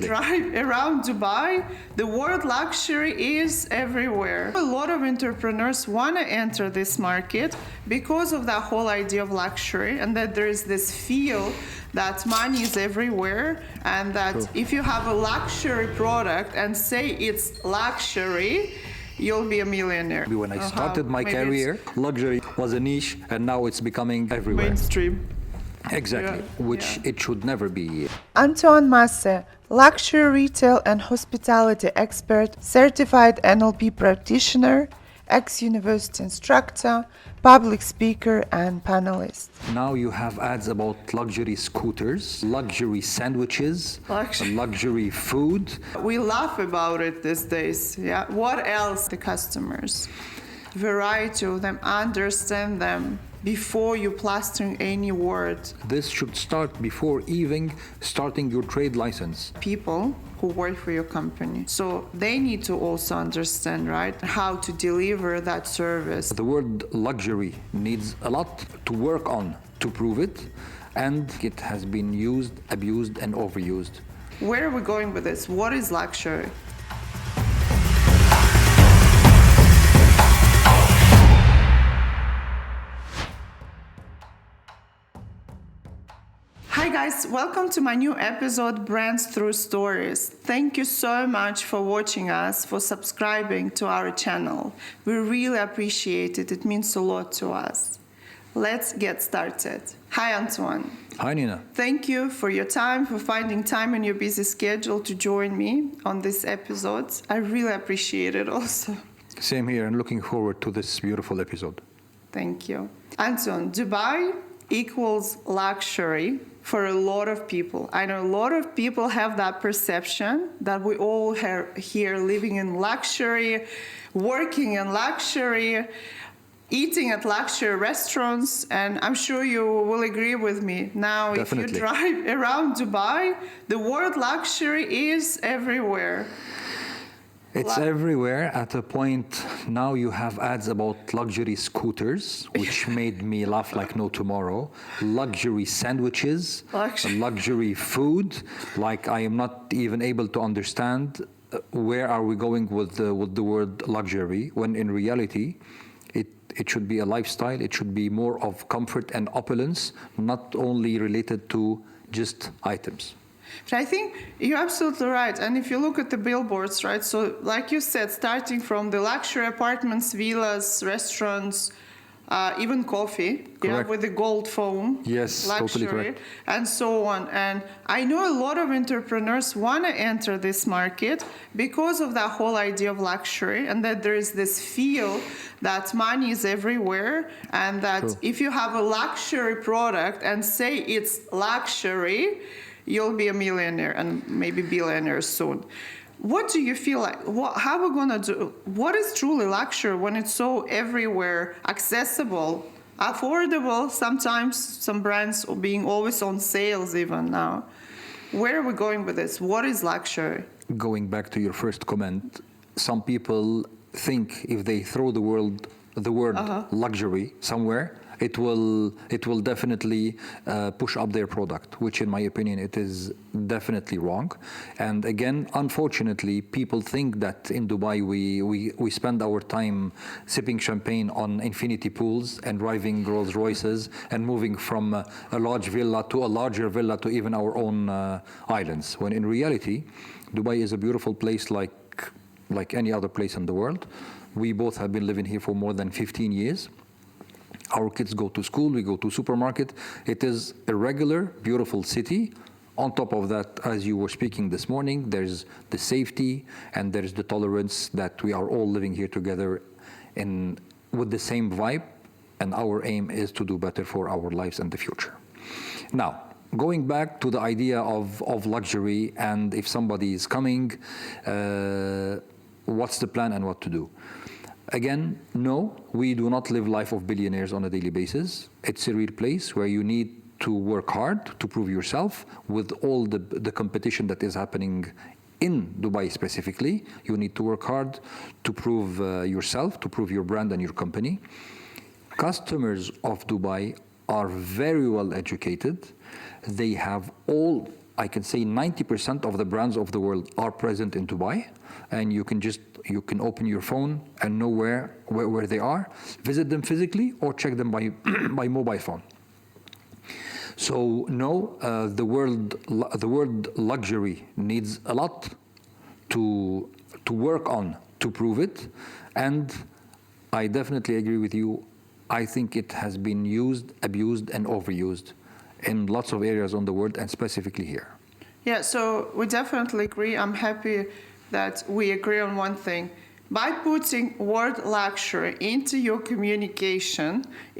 Drive around Dubai, the word luxury is everywhere. A lot of entrepreneurs want to enter this market because of that whole idea of luxury, and that there is this feel that money is everywhere, and that if you have a luxury product and say it's luxury, you'll be a millionaire. When I started my career, luxury was a niche, and now it's becoming everywhere. Mainstream. Exactly, which it should never be. Antoine Massé, luxury retail and hospitality expert, certified NLP practitioner, ex-university instructor, public speaker and panelist. Now you have ads about luxury scooters, luxury sandwiches, luxury food. We laugh about it these days. Yeah. What else? The customers, variety of them, understand them before you plastering any word. This should start before even starting your trade license. People who work for your company, so they need to also understand, right, how to deliver that service. The word luxury needs a lot to work on to prove it, and it has been used, abused, and overused. Where are we going with this? What is luxury? Hi guys, welcome to my new episode, Brands Through Stories. Thank you so much for watching us, for subscribing to our channel. We really appreciate it. It means a lot to us. Let's get started. Hi Antoine. Hi Nina. Thank you for your time, for finding time in your busy schedule to join me on this episode. I really appreciate it also. Same here, and looking forward to this beautiful episode. Thank you. Antoine, Dubai equals luxury for a lot of people. I know a lot of people have that perception that we all are here living in luxury, working in luxury, eating at luxury restaurants, and I'm sure you will agree with me. Now, Definitely. If you drive around Dubai, the word luxury is everywhere. It's everywhere. At a point now you have ads about luxury scooters, which made me laugh like no tomorrow. Luxury sandwiches, luxury food. Like I am not even able to understand where are we going with the word luxury, when in reality it should be a lifestyle. It should be more of comfort and opulence, not only related to just items. But I think you're absolutely right. And if you look at the billboards, right, so like you said, starting from the luxury apartments, villas, restaurants, even coffee, yeah, with the gold foam, yes, luxury, totally correct, and so on. And I know a lot of entrepreneurs want to enter this market because of that whole idea of luxury, and that there is this feel that money is everywhere, and that if you have a luxury product and say it's luxury, you'll be a millionaire and maybe billionaire soon. What do you feel like? How are we going to do? What is truly luxury when it's so everywhere, accessible, affordable? Sometimes some brands are being always on sales even now. Where are we going with this? What is luxury? Going back to your first comment, some people think if they throw the word luxury somewhere, it will definitely push up their product, which in my opinion it is definitely wrong. And again, unfortunately, people think that in Dubai we spend our time sipping champagne on infinity pools and driving Rolls Royces and moving from a large villa to a larger villa to even our own islands, when in reality Dubai is a beautiful place like any other place in the world. We both have been living here for more than 15 years. Our kids go to school, we go to supermarket. It is a regular, beautiful city. On top of that, as you were speaking this morning, there's the safety and there's the tolerance that we are all living here together with the same vibe, and our aim is to do better for our lives and the future. Now, going back to the idea of luxury, and if somebody is coming, what's the plan and what to do? Again, no, we do not live life of billionaires on a daily basis. It's a real place where you need to work hard to prove yourself with all the competition that is happening in Dubai specifically. You need to work hard to prove yourself, to prove your brand and your company. Customers of Dubai are very well educated. They have all I can say 90% of the brands of the world are present in Dubai, and you can open your phone and know where they are, visit them physically, or check them by by mobile phone. So no, the word luxury needs a lot to work on to prove it, and I definitely agree with you. I think it has been used, abused, and overused in lots of areas on the world, and specifically here. Yeah, so we definitely agree. I'm happy that we agree on one thing. By putting word luxury into your communication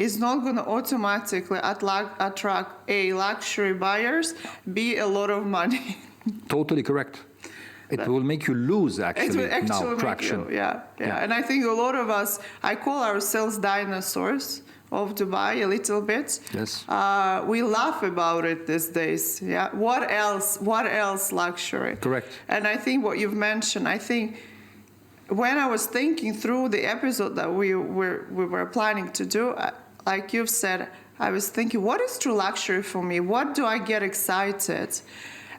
is not going to automatically attract A, luxury buyers, B, a lot of money. Totally correct. It will make you lose It actually will actually now traction. yeah. And I think a lot of us, I call ourselves dinosaurs of Dubai a little bit. Yes. We laugh about it these days. Yeah. What else? What else luxury? Correct. And I think what you've mentioned, I think when I was thinking through the episode that we were planning to do, like you've said, I was thinking, what is true luxury for me? What do I get excited?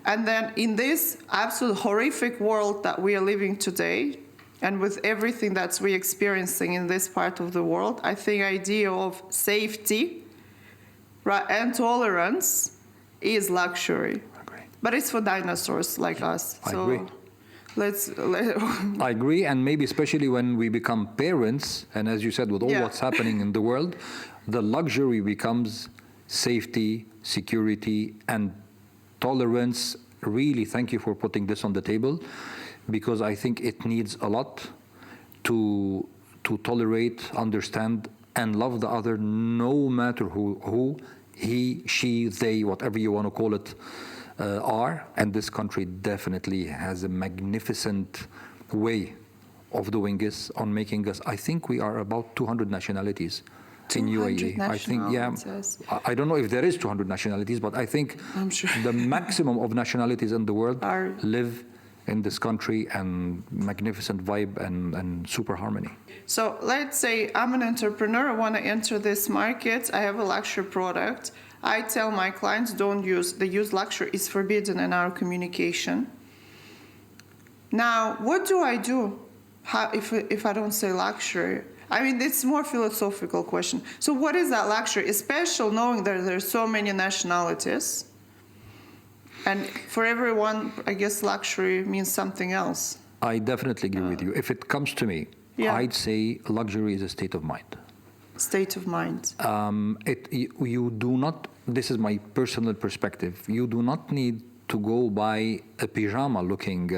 And then in this absolute horrific world that we are living today, and with everything that we're experiencing in this part of the world, I think idea of safety, right, and tolerance is luxury. I agree. But it's for dinosaurs like us. I So agree. I agree, and maybe especially when we become parents, and as you said, with all what's happening in the world, the luxury becomes safety, security, and tolerance. Really, thank you for putting this on the table, because I think it needs a lot to tolerate, understand, and love the other, no matter who he, she, they, whatever you want to call it, are. And this country definitely has a magnificent way of doing this, on making us, I think we are about 200 nationalities in UAE. I think, yeah, I don't know if there is 200 nationalities, but I think I'm sure. the maximum of nationalities in the world Are live in this country, and magnificent vibe and super harmony. So let's say I'm an entrepreneur, I want to enter this market, I have a luxury product. I tell my clients, don't use, the use luxury is forbidden in our communication. Now, what do I do if I don't say luxury? I mean, it's more philosophical question. So what is that luxury? Especially knowing that there's so many nationalities. And for everyone, I guess luxury means something else. I definitely agree with you. If it comes to me, I'd say luxury is a state of mind. State of mind. You do not, this is my personal perspective, you do not need to go buy a pyjama looking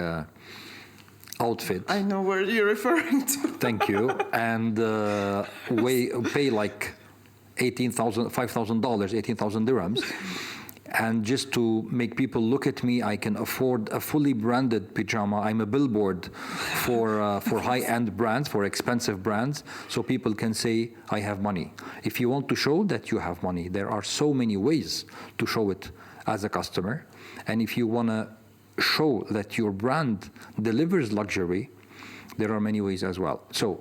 outfit. I know where you're referring to. Thank you. And pay like $5,000, 18,000 dirhams. And just to make people look at me, I can afford a fully branded pyjama. I'm a billboard for high-end brands, for expensive brands, so people can say, I have money. If you want to show that you have money, there are so many ways to show it as a customer. And if you want to show that your brand delivers luxury, there are many ways as well. So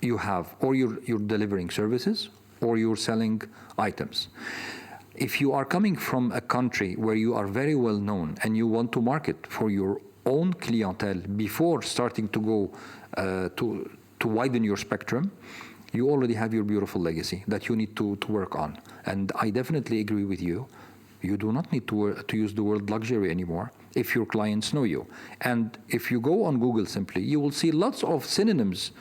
you have, or you're delivering services, or you're selling items. If you are coming from a country where you are very well known and you want to market for your own clientele before starting to go to widen your spectrum, you already have your beautiful legacy that you need to work on. And I definitely agree with you. You do not need to use the word luxury anymore if your clients know you. And if you go on Google simply, you will see lots of synonyms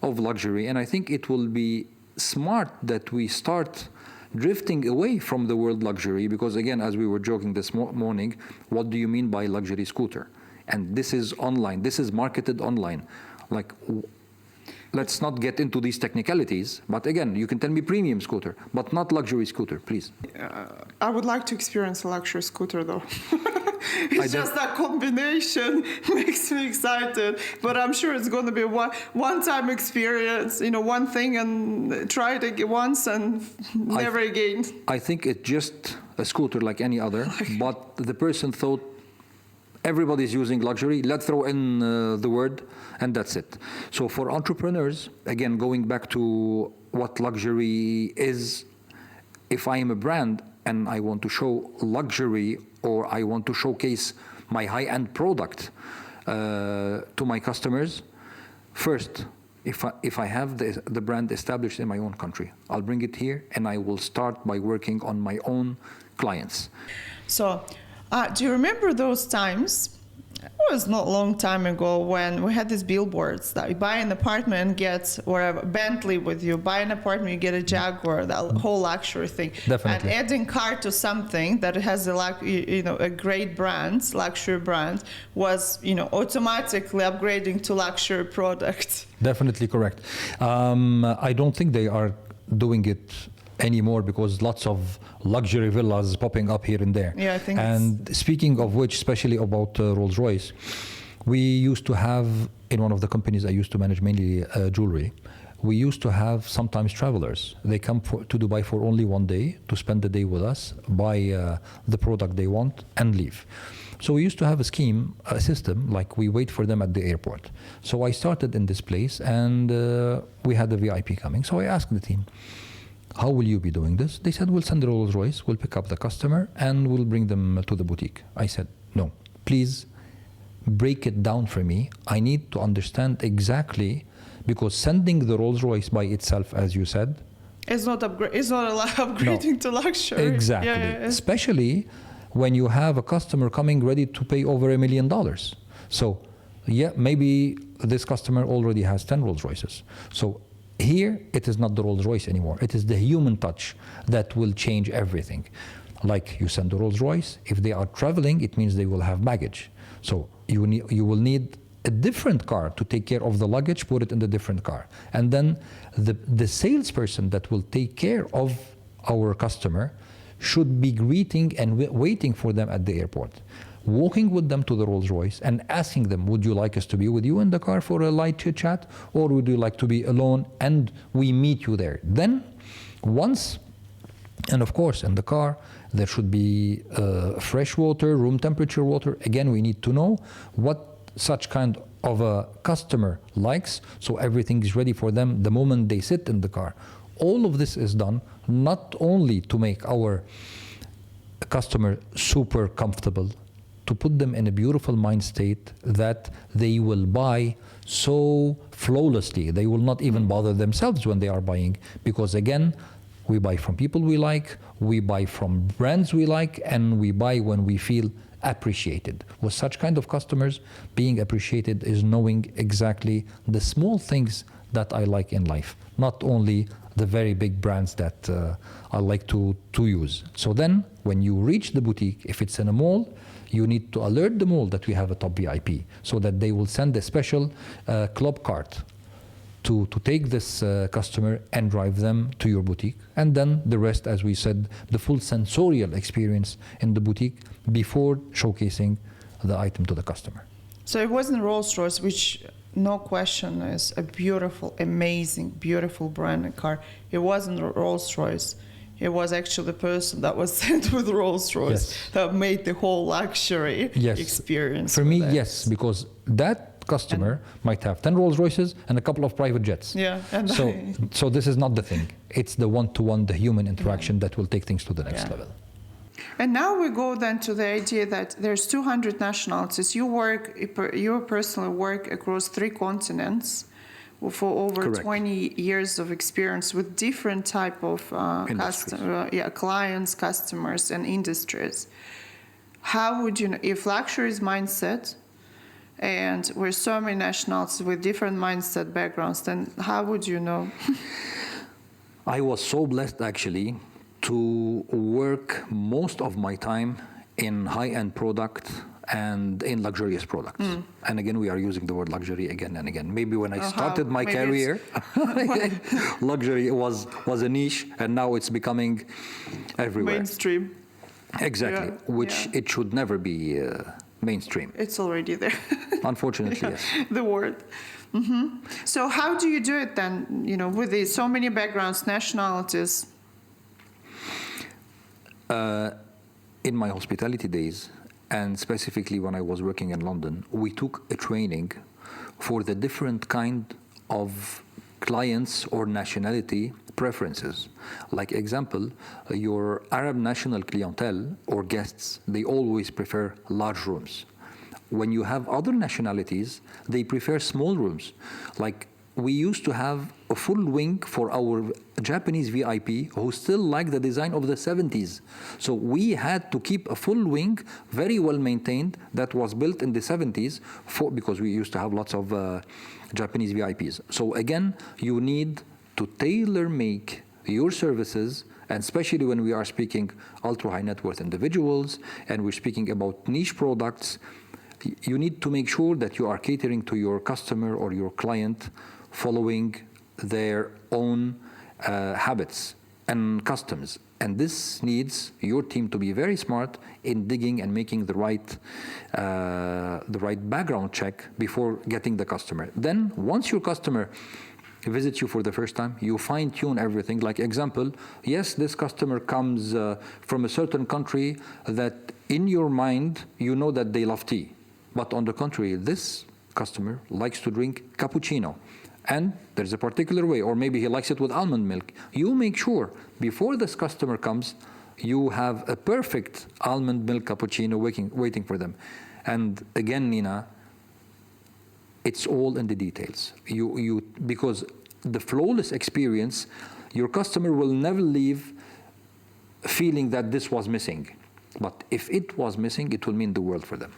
of luxury. And I think it will be smart that we start drifting away from the word luxury, because again, as we were joking this morning, what do you mean by luxury scooter? And this is online, this is marketed online. Like, let's not get into these technicalities, but again, you can tell me premium scooter, but not luxury scooter, please. I would like to experience a luxury scooter though. It's just that combination makes me excited, but I'm sure it's going to be a one-time experience, one thing, and try it once and never again. I think it's just a scooter like any other, but the person thought everybody's using luxury, let's throw in the word, and that's it. So for entrepreneurs, again, going back to what luxury is, if I am a brand, and I want to show luxury, or I want to showcase my high-end product to my customers, first, if I have the brand established in my own country, I'll bring it here, and I will start by working on my own clients. So, do you remember those times? It was not a long time ago when we had these billboards that you buy an apartment and get whatever Bentley with you, buy an apartment, you get a Jaguar, that whole luxury thing. Definitely. And adding car to something that has a great brand, luxury brand, was automatically upgrading to luxury products. Definitely correct. I don't think they are doing it anymore because lots of luxury villas popping up here and there. Yeah, I think. And speaking of which, especially about Rolls-Royce, we used to have, in one of the companies I used to manage, mainly jewelry, we used to have sometimes travelers. They come to Dubai for only one day to spend the day with us, buy the product they want, and leave. So we used to have a system, like we wait for them at the airport. So I started in this place, and we had a VIP coming. So I asked the team, how will you be doing this? They said, we'll send the Rolls-Royce, we'll pick up the customer, and we'll bring them to the boutique. I said, no, please break it down for me. I need to understand exactly, because sending the Rolls-Royce by itself, as you said, it's not upgrading to luxury. Exactly. Yeah. Especially when you have a customer coming ready to pay over $1 million. So, yeah, maybe this customer already has 10 Rolls-Royces. So here, it is not the Rolls-Royce anymore. It is the human touch that will change everything. Like you send the Rolls-Royce, if they are traveling, it means they will have baggage. So you will need a different car to take care of the luggage, put it in the different car. And then the salesperson that will take care of our customer should be greeting and waiting for them at the airport, walking with them to the Rolls-Royce and asking them, would you like us to be with you in the car for a light chit chat, or would you like to be alone and we meet you there? Then once, and of course in the car, there should be fresh water, room temperature water. Again, we need to know what such kind of a customer likes, so everything is ready for them the moment they sit in the car. All of this is done not only to make our customer super comfortable, to put them in a beautiful mind state that they will buy so flawlessly. They will not even bother themselves when they are buying, because again, we buy from people we like, we buy from brands we like, and we buy when we feel appreciated. With such kind of customers, being appreciated is knowing exactly the small things that I like in life, not only the very big brands that I like to use. So then, when you reach the boutique, if it's in a mall, you need to alert the mall that we have a top VIP, so that they will send a special club cart to take this customer and drive them to your boutique. And then the rest, as we said, the full sensorial experience in the boutique before showcasing the item to the customer. So it wasn't Rolls-Royce, which no question is a beautiful, amazing, beautiful branded car. It wasn't Rolls-Royce. It was actually the person that was sent with Rolls-Royce that made the whole luxury experience. For me, yes, because that customer might have 10 Rolls-Royces and a couple of private jets. Yeah. And so this is not the thing. It's the one-to-one, the human interaction that will take things to the next level. And now we go then to the idea that there's 200 nationalities. You personally work across 3 continents for over Correct. 20 years of experience with different type of clients, customers, and industries. How would you know, if luxury is mindset, and we're so many nationalities with different mindset backgrounds, then how would you know? I was so blessed, actually, to work most of my time in high-end product and in luxurious products. And again, we are using the word luxury again and again. Maybe when I started my career, luxury was a niche, and now it's becoming everywhere. Mainstream. Exactly, which it should never be mainstream. It's already there. Unfortunately, yes. The word. So how do you do it then, with these so many backgrounds, nationalities? In my hospitality days, and specifically when I was working in London, we took a training for the different kind of clients or nationality preferences. Like example, your Arab national clientele or guests, they always prefer large rooms. When you have other nationalities, they prefer small rooms. Like we used to have a full wing for our Japanese VIP who still like the design of the 70s. So we had to keep a full wing, very well maintained, that was built in the 70s because we used to have lots of Japanese VIPs. So again, you need to tailor make your services, and especially when we are speaking ultra high net worth individuals and we're speaking about niche products, you need to make sure that you are catering to your customer or your client following their own habits and customs. And this needs your team to be very smart in digging and making the right background check before getting the customer. Then once your customer visits you for the first time, you fine tune everything. Like example, yes, this customer comes from a certain country that in your mind, you know that they love tea. But on the contrary, this customer likes to drink cappuccino. And there's a particular way, or maybe he likes it with almond milk. You make sure before this customer comes, you have a perfect almond milk cappuccino waiting for them. And again, Nina, it's all in the details. Because the flawless experience, your customer will never leave feeling that this was missing. But if it was missing, it will mean the world for them.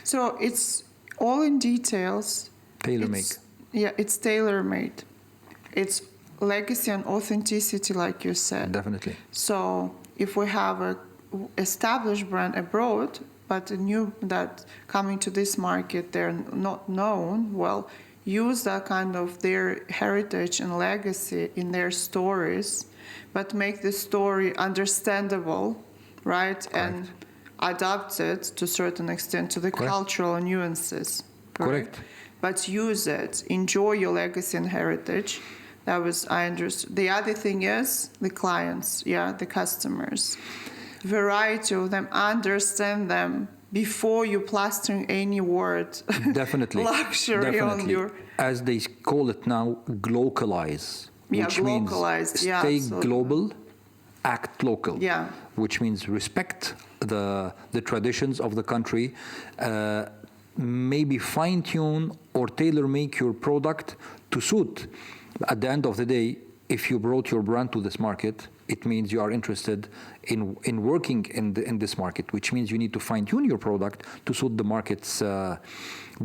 So it's all in details. Tailor-made. Yeah, it's tailor-made. It's legacy and authenticity, like you said. Definitely. So if we have a established brand abroad, but a new that coming to this market, they're not known, well, use that kind of their heritage and legacy in their stories, but make the story understandable, right? Correct. And adapt it to a certain extent to the cultural nuances. Correct. But use it, enjoy your legacy and heritage. That was, I understood. The other thing is the clients, the customers. Variety of them, understand them before you plastering any word. Definitely. Luxury Definitely. on your... As they call it now, glocalize. Which glocalized, means stay global, act local. Yeah. Which means respect the traditions of the country, maybe fine-tune or tailor-make your product to suit. At the end of the day, if you brought your brand to this market, it means you are interested in working in this market, which means you need to fine-tune your product to suit the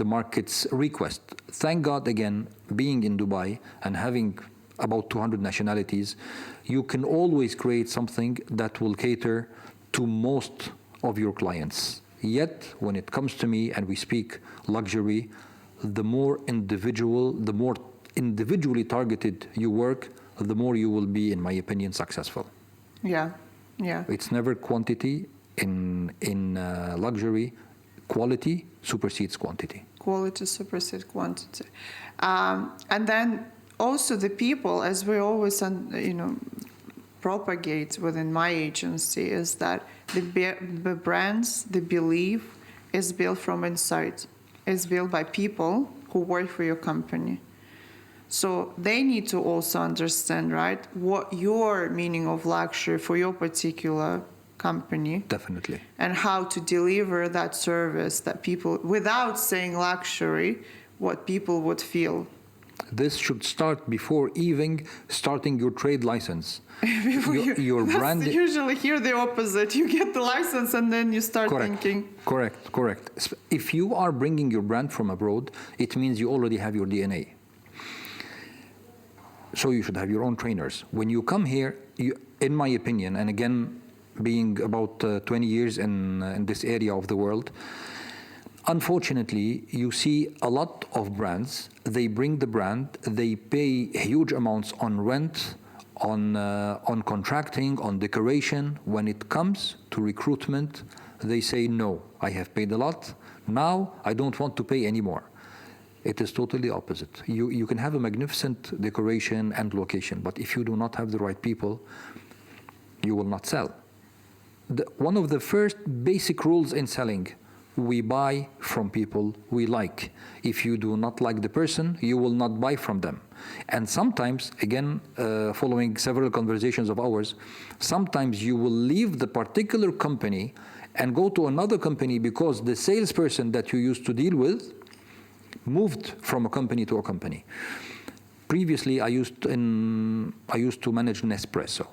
market's request. Thank God, again, being in Dubai and having about 200 nationalities, you can always create something that will cater to most of your clients. Yet, when it comes to me and we speak luxury, the more individually targeted you work, the more you will be, in my opinion, successful. Yeah. It's never quantity in luxury. Quality supersedes quantity. Quality supersedes quantity. And then also the people, as we always, propagate within my agency, is that the brands, the belief is built from inside. It's built by people who work for your company. So they need to also understand, right, what your meaning of luxury for your particular company. Definitely. And how to deliver that service that people, without saying luxury, what people would feel. This should start before even starting your trade license. your brand. Usually here the opposite. You get the license and then you start thinking. Correct. If you are bringing your brand from abroad, it means you already have your DNA. So you should have your own trainers. When you come here, in my opinion, and again, being about 20 years in this area of the world, unfortunately, you see a lot of brands, they bring the brand, they pay huge amounts on rent, on contracting, on decoration. When it comes to recruitment, they say, no, I have paid a lot. Now I don't want to pay anymore. It is totally opposite. You can have a magnificent decoration and location, but if you do not have the right people, you will not sell. One of the first basic rules in selling, we buy from people we like. If you do not like the person, you will not buy from them. And sometimes, again, following several conversations of ours, sometimes you will leave the particular company and go to another company because the salesperson that you used to deal with moved from a company to a company. Previously, I used to manage Nespresso.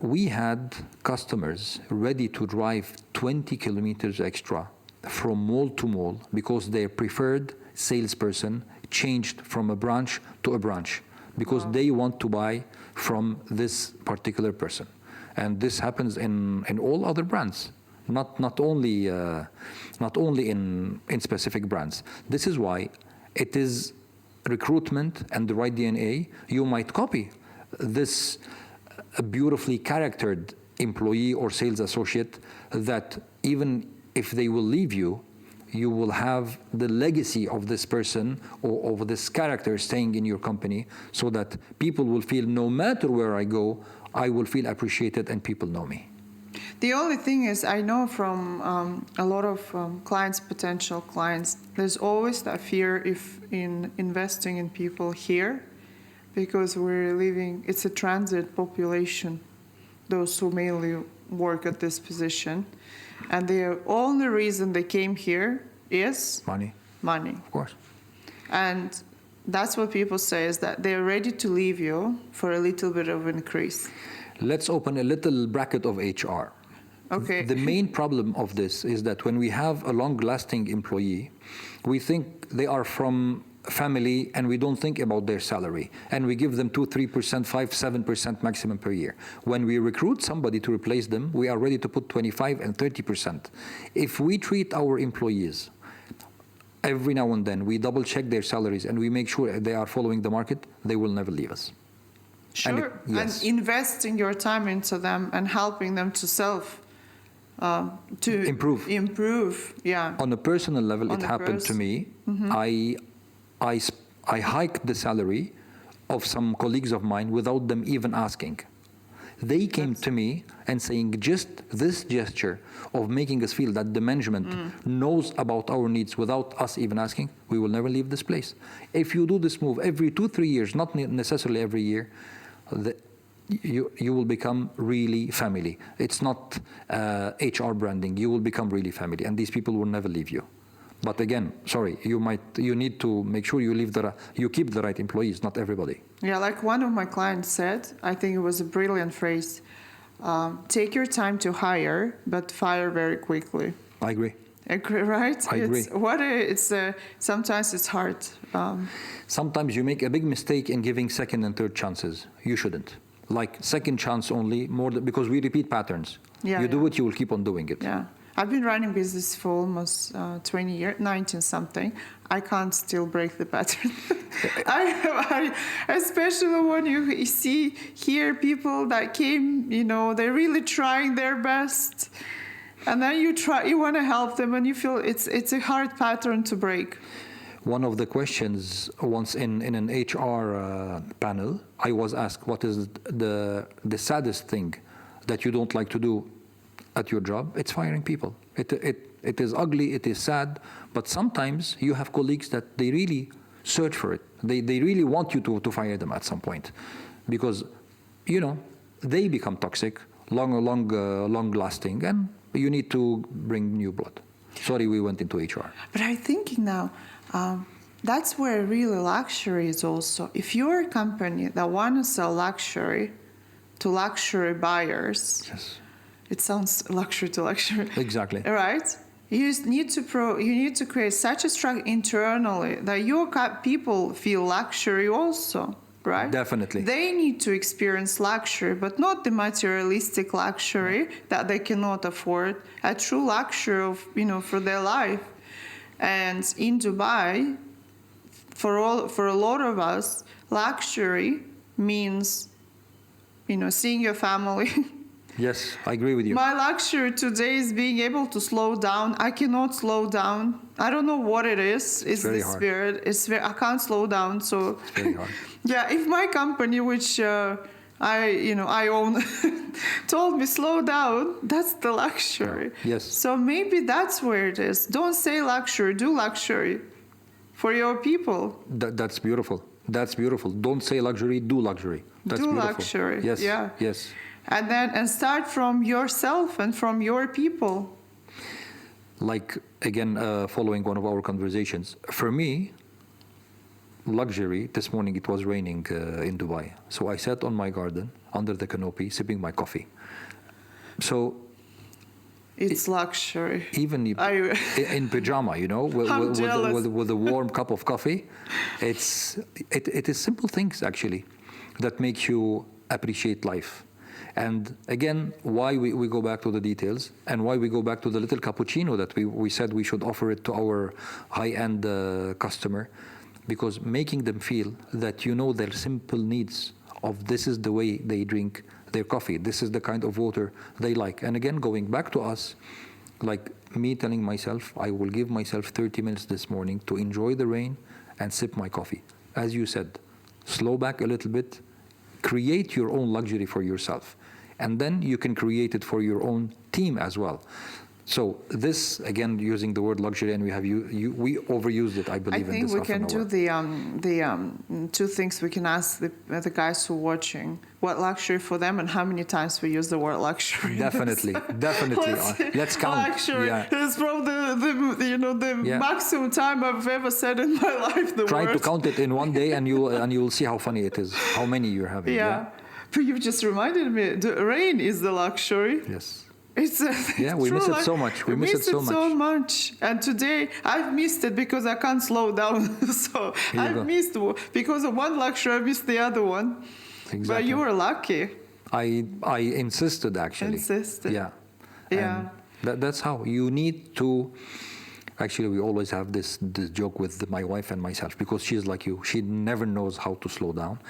We had customers ready to drive 20 kilometers extra from mall to mall because their preferred salesperson changed from a branch to a branch because they want to buy from this particular person. And this happens in all other brands, not only in specific brands. This is why it is recruitment and the right DNA. You might copy this beautifully charactered employee or sales associate that even if they will leave you, you will have the legacy of this person or of this character staying in your company so that people will feel no matter where I go, I will feel appreciated and people know me. The only thing is, I know from a lot of clients, potential clients, there's always that fear in investing in people here because we're living, it's a transit population, those who mainly work at this position. And the only reason they came here is Money. Of course. And that's what people say is that they're ready to leave you for a little bit of increase. Let's open a little bracket of HR. Okay. The main problem of this is that when we have a long-lasting employee, we think they are from family and we don't think about their salary. And we give them 2, 3%, 5, 7% maximum per year. When we recruit somebody to replace them, we are ready to put 25 and 30%. If we treat our employees every now and then, we double check their salaries and we make sure they are following the market, they will never leave us. Sure, yes. And investing your time into them and helping them to improve. Yeah. On a personal level, it happened to me. Mm-hmm. I hiked the salary of some colleagues of mine without them even asking. They came to me and saying just this gesture of making us feel that the management knows about our needs without us even asking, we will never leave this place. If you do this move every 2-3 years, not necessarily every year, you will become really family. It's not HR branding. You will become really family, and these people will never leave you. But again, sorry, you need to make sure you keep the right employees, not everybody. Yeah, like one of my clients said, I think it was a brilliant phrase, take your time to hire, but fire very quickly. I agree. Right? I agree. Sometimes it's hard. Sometimes you make a big mistake in giving second and third chances. You shouldn't. Like second chance only, because we repeat patterns. Yeah, you do it, you will keep on doing it. Yeah. I've been running business for almost 20 years, 19 something. I can't still break the pattern. Especially when you hear people that came, they're really trying their best. And then you want to help them and you feel it's a hard pattern to break. One of the questions once in an HR panel, I was asked, what is the saddest thing that you don't like to do at your job? It's firing people. It is ugly, it is sad, but sometimes you have colleagues that they really search for it. They really want you to fire them at some point because, they become toxic, long lasting, and you need to bring new blood. Sorry, we went into HR. But I'm thinking now, that's where really luxury is also. If you're a company that wants to sell luxury to luxury buyers, yes. It sounds luxury to luxury. Exactly. Right? You need to create such a structure internally that your people feel luxury also, right? Definitely. They need to experience luxury, but not the materialistic luxury that they cannot afford. A true luxury of for their life. And in Dubai, for a lot of us, luxury means seeing your family. Yes, I agree with you. My luxury today is being able to slow down. I cannot slow down. I don't know what it is. It's the spirit. I can't slow down. So it's very hard. Yeah, if my company, which I own, told me slow down. That's the luxury. Yes. So maybe that's where it is. Don't say luxury, do luxury for your people. That's beautiful. That's beautiful. Don't say luxury, do luxury. That's do beautiful. luxury. Yes. Yeah. Yes. And start from yourself and from your people. Like, again, following one of our conversations, for me, luxury, this morning it was raining in Dubai. So I sat on my garden under the canopy sipping my coffee. So it's luxury. Even in pajama, with a warm cup of coffee, it is simple things actually that make you appreciate life. And again, why we go back to the details and why we go back to the little cappuccino that we said we should offer it to our high-end customer, because making them feel that their simple needs of this is the way they drink their coffee, this is the kind of water they like. And again, going back to us, like me telling myself, I will give myself 30 minutes this morning to enjoy the rain and sip my coffee. As you said, slow back a little bit, create your own luxury for yourself. And then you can create it for your own team as well. So this, again, using the word luxury, and we overused it, I believe, in this half an hour. I think we can do the two things. We can ask the guys who are watching what luxury for them and how many times we use the word luxury. Definitely. Let's count. Luxury. Yeah. It's probably the maximum time I've ever said in my life. Try to count it in one day, and you will see how funny it is. How many you're having. Yeah. But you've just reminded me. The rain is the luxury. Yes. We miss it so much. We miss it so much. And today I've missed it because I can't slow down. So I've missed because of one luxury. I missed the other one. Exactly. But you were lucky. I insisted actually. Yeah. Yeah. And that's how you need to. Actually, we always have this joke with my wife and myself, because she's like you. She never knows how to slow down,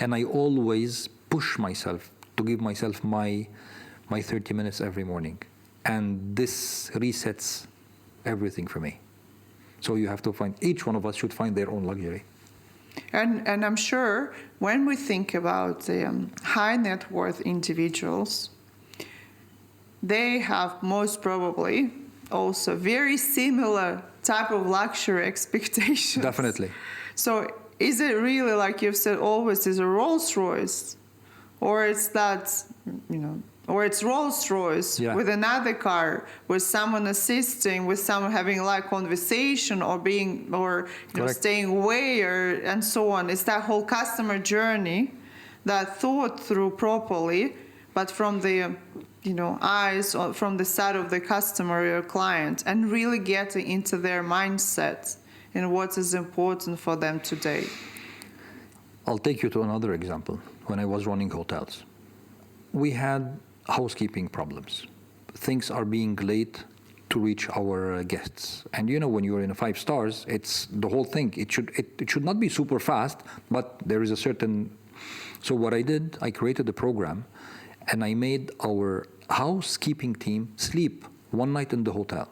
and I always push myself to give myself my 30 minutes every morning. And this resets everything for me. So you have to each one of us should find their own luxury. And I'm sure when we think about high net worth individuals, they have most probably also very similar type of luxury expectations. Definitely. So is it really, like you've said, always is a Rolls Royce? Or it's that, or it's Rolls-Royce with another car, with someone assisting, with someone having like conversation or staying away and so on. It's that whole customer journey that thought through properly, but from the eyes or from the side of the customer or client, and really getting into their mindset and what is important for them today. I'll take you to another example. When I was running hotels, we had housekeeping problems. Things are being late to reach our guests. And when you're in a 5 stars, it's the whole thing. It should not be super fast, but there is a certain. So what I did, I created a program, and I made our housekeeping team sleep one night in the hotel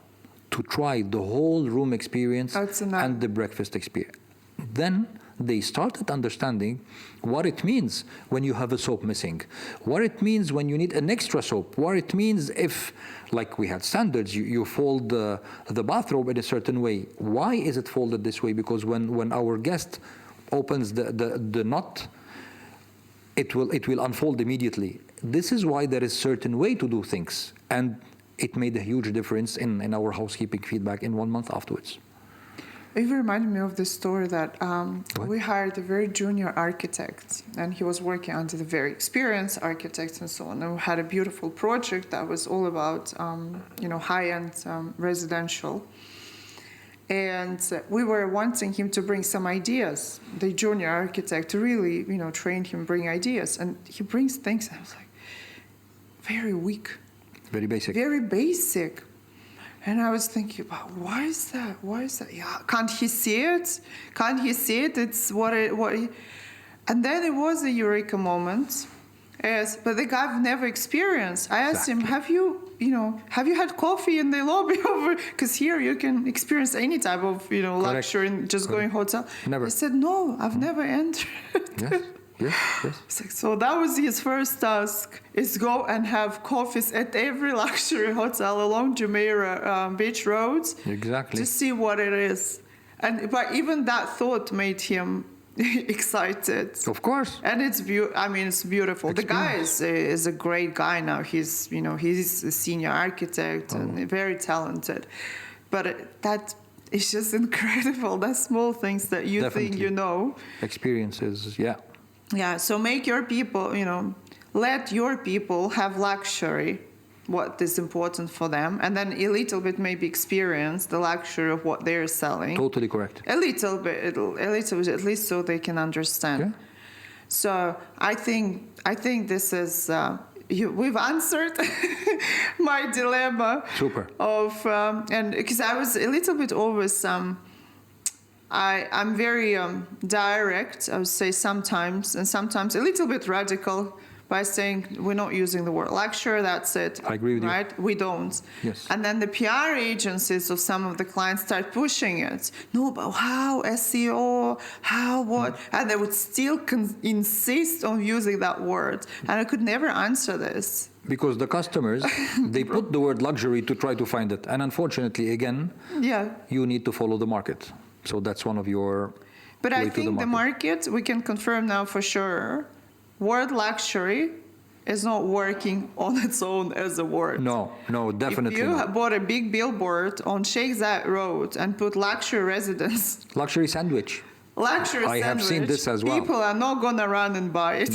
to try the whole room experience and the breakfast experience. Then they started understanding what it means when you have a soap missing, what it means when you need an extra soap, what it means if, like we had standards, you fold the bathrobe in a certain way. Why is it folded this way? Because when our guest opens the knot, it will unfold immediately. This is why there is a certain way to do things. And it made a huge difference in our housekeeping feedback in 1 month afterwards. It reminded me of the story that we hired a very junior architect, and he was working under the very experienced architects and so on. And we had a beautiful project that was all about, high-end residential. And we were wanting him to bring some ideas, the junior architect, to really, train him, bring ideas. And he brings things, and I was like, very weak. Very basic. Very basic. And I was thinking about, why is that? Yeah, can't he see it? It's what. And then it was a eureka moment. Yes, but the guy I've never experienced. I asked him, have you had coffee in the lobby over? Because here you can experience any type of, luxury in just going hotel. Never. He said, no, I've never entered. Yes. Yes, yes. So that was his first task, is go and have coffees at every luxury hotel along Jumeirah Beach roads Exactly. to see what it is. But even that thought made him excited. Of course. And it's it's beautiful. The guy is a great guy now. He's a senior architect and very talented. But that is just incredible. That's small things that you Definitely. think you know. Experiences, yeah. Yeah, so make your people, let your people have luxury, what is important for them, and then a little bit maybe experience the luxury of what they're selling. Totally correct. A little bit, at least so they can understand. Yeah. So I think this is, we've answered my dilemma. Super. And because I was a little bit always, I'm very direct, I would say sometimes, and sometimes a little bit radical by saying we're not using the word luxury, that's it. I agree with you. Right? We don't. Yes. And then the PR agencies of some of the clients start pushing it. No, but how? SEO? How? What? And they would still insist on using that word. And I could never answer this. Because the customers, they put the word luxury to try to find it. And unfortunately, again, you need to follow the market. So that's one of your But way I to think the market, we can confirm now for sure, word luxury is not working on its own as a word. No, definitely If you not. bought a big billboard on Sheikh Zayed Road and put luxury residence, Luxury sandwich. luxury I have seen sandwich, this as well. people are not going to run and buy it.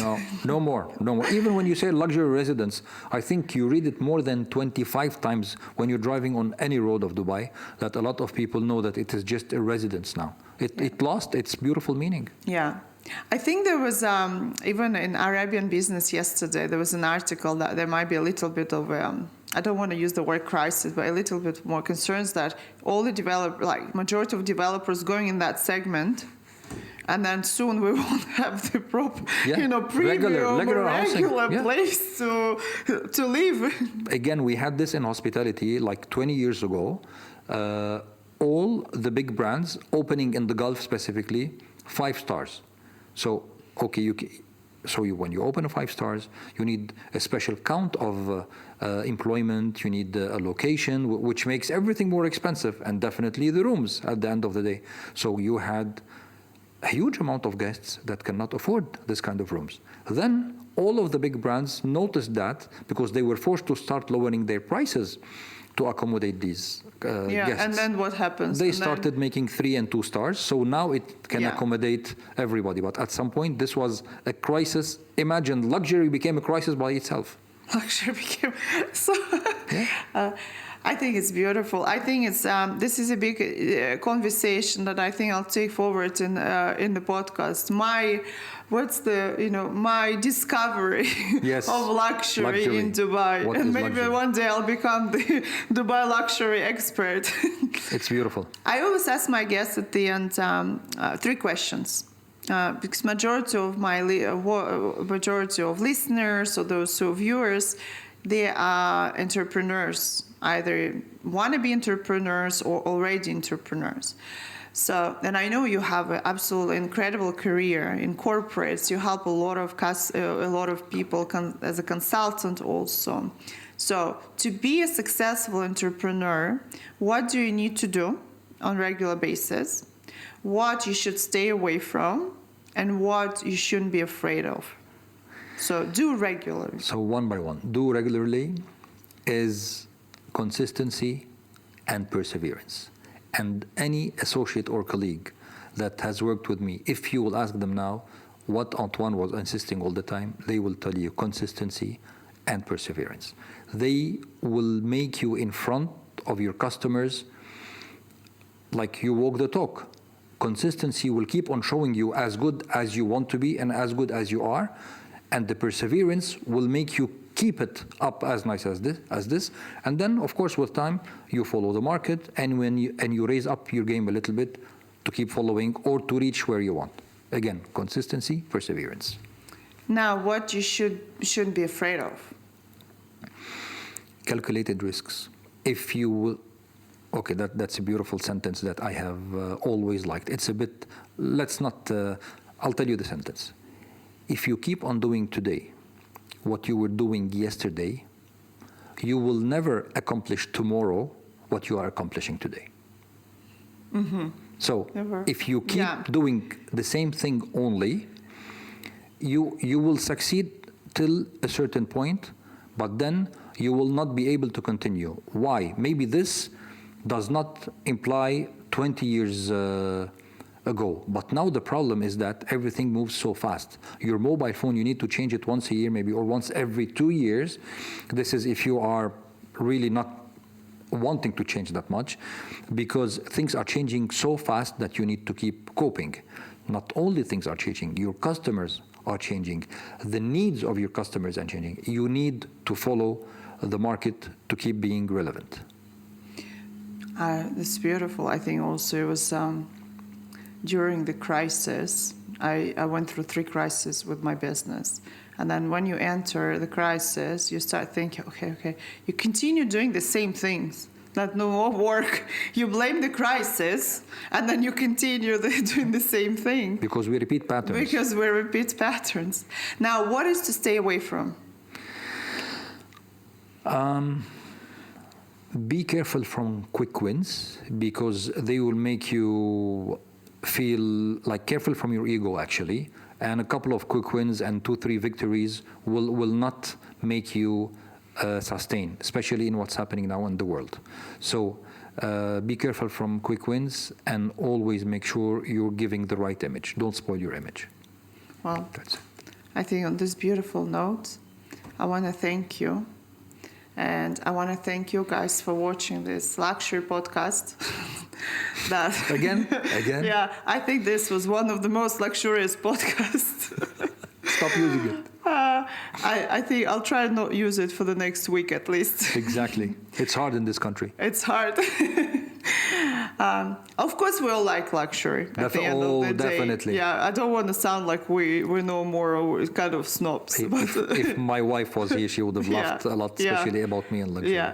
No more. Even when you say luxury residence, I think you read it more than 25 times when you're driving on any road of Dubai, that a lot of people know that it is just a residence now. It lost its beautiful meaning. Yeah. I think there was, even in Arabian Business yesterday, there was an article that there might be a little bit of, I don't want to use the word crisis, but a little bit more concerns that all the majority of developers going in that segment, and then soon we won't have the proper, premium regular place to live. Again, we had this in hospitality like 20 years ago. All the big brands opening in the Gulf specifically, 5 stars. So, okay, when you open a 5 stars, you need a special count of employment, you need a location, which makes everything more expensive, and definitely the rooms at the end of the day. So you had a huge amount of guests that cannot afford this kind of rooms. Then all of the big brands noticed that because they were forced to start lowering their prices to accommodate these guests. And then what happens? They started making 3 and 2 stars, so now it can accommodate everybody. But at some point, this was a crisis. Imagine luxury became a crisis by itself. Luxury became so. I think it's beautiful. I think it's this is a big conversation that I think I'll take forward in the podcast. My discovery of luxury in Dubai, and maybe one day I'll become the Dubai luxury expert. It's beautiful. I always ask my guests at the end 3 questions. Because majority of listeners or those who are viewers, they are entrepreneurs, either wannabe entrepreneurs or already entrepreneurs. So, and I know you have an absolutely incredible career in corporates. You help a lot of people as a consultant also. So, to be a successful entrepreneur, what do you need to do on a regular basis? What you should stay away from, and what you shouldn't be afraid of. So do regularly. So one by one. Do regularly is consistency and perseverance. And any associate or colleague that has worked with me, if you will ask them now what Antoine was insisting all the time, they will tell you consistency and perseverance. They will make you in front of your customers like you walk the talk. Consistency will keep on showing you as good as you want to be and as good as you are, and the perseverance will make you keep it up as nice as this. And then, of course, with time, you follow the market, and you raise up your game a little bit to keep following or to reach where you want. Again, consistency, perseverance. Now, what you shouldn't be afraid of? Calculated risks. If you will. Okay, that's a beautiful sentence that I have always liked. It's a bit, let's not, I'll tell you the sentence. if you keep on doing today what you were doing yesterday, you will never accomplish tomorrow what you are accomplishing today. So Never. if you keep doing the same thing only, you will succeed till a certain point, but then you will not be able to continue. Why? Maybe this does not imply 20 years ago, but now the problem is that everything moves so fast. Your mobile phone, you need to change it once a year maybe, or once every 2 years. This is if you are really not wanting to change that much, because things are changing so fast that you need to keep coping. Not only things are changing, your customers are changing. The needs of your customers are changing. You need to follow the market to keep being relevant. It's beautiful. I think also it was during the crisis, I went through 3 crises with my business. And then when you enter the crisis, you start thinking, okay, you continue doing the same things, not no more work. You blame the crisis, and then you continue doing the same thing. Because we repeat patterns. Because we repeat patterns. Now, what is to stay away from? Be careful from quick wins, because they will make you feel like, careful from your ego actually, and a couple of quick wins and 2-3 victories will not make you sustain, especially in what's happening now in the world. So be careful from quick wins, and always make sure you're giving the right image. Don't spoil your image. Well, that's it. I think on this beautiful note, I want to thank you. And I want to thank you guys for watching this luxury podcast. Again? Yeah, I think this was one of the most luxurious podcasts. Stop using it. I think I'll try and not use it for the next week at least. Exactly. It's hard in this country. It's hard. Of course, we all like luxury at the end of the day. Definitely. Yeah, I don't want to sound like we're no more kind of snobs. If my wife was here, she would have laughed a lot, especially about me and luxury. Yeah.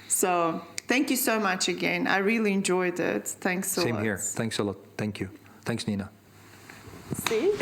So thank you so much again. I really enjoyed it. Thanks a lot. Same here. Thanks a lot. Thank you. Thanks, Nina. See?